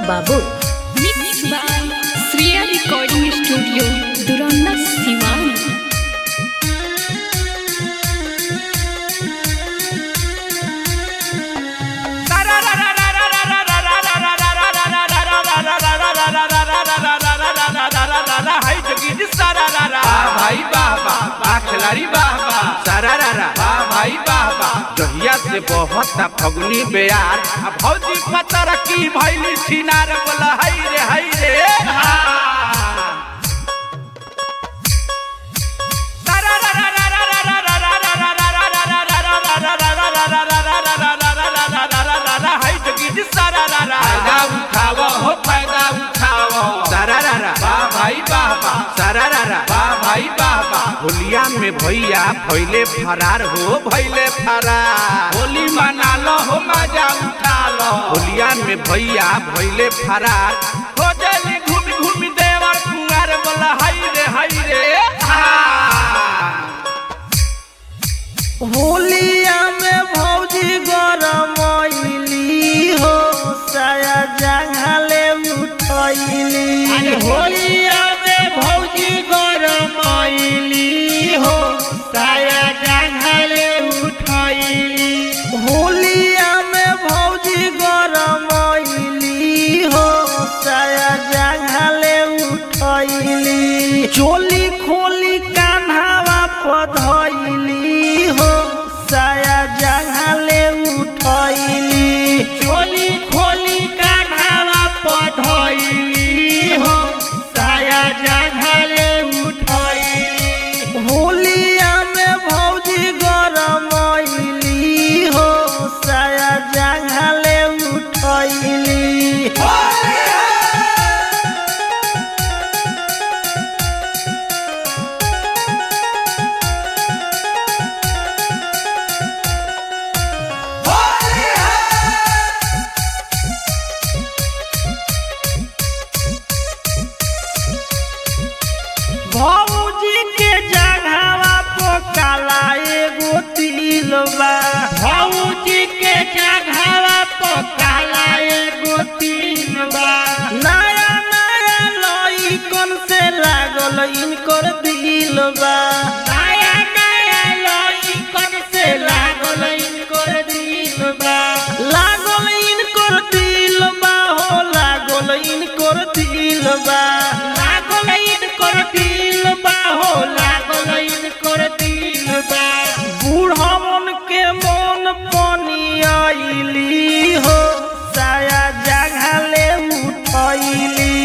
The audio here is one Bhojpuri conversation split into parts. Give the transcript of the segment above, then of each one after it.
बाबू। Mixed by Sriya Recording Studio, Duranda, Siwan। भाई बाबा खिलाड़ी बाबा सारा भाई बाबा जहिया से बहुत फगुनी बेयार भौजी पतर की भैली छिनार बोला हाय रे फायदा उठाओ भाई बाबा सारा भाई बाबा होलिया में भैया भैले फरार हो भैले फरार होली मना लो हो मजा उठा लो होलिया में भैया भैले फरार हो जाली घूम देवर कुंवर बोला हाय रे होलिया में भौजी गरमैली हो साया जंघले उठैली होलिया में भौजी गरमैली हो साया जंघले उठैली होलिया में भौजी गरमैली हो साया जंघले उठैली चोली खोली कान्हावा पधैली हो साया जंघले उठैली चोली खोली कान्हावा पधैली हो साया जंघले उठैली होलिया में भौजी गरमैली हो साया जंघले उठैली। भौजी के जगहवा पे काला एगो तिल बा भौजी के जगहवा पे काला एगो तिल बा नया लइकन से लागल इनकर दिल बा नया लइकन से लागल इनकर दिल बा लागल इनकर दिल बा हो लागल इनकर दिल बा लागल इनकर दिल बा हो लागल इनकर दिल बा बूढ़वन के मन पनियाइली हो साया जंघले उठैली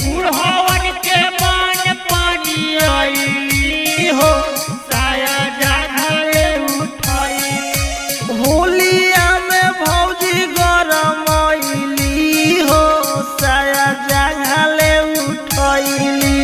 बूढ़वन के मन पनियाइली हो साया जंघले उठैली होलिया में भौजी गरमैली हो साया जंघले उठैली।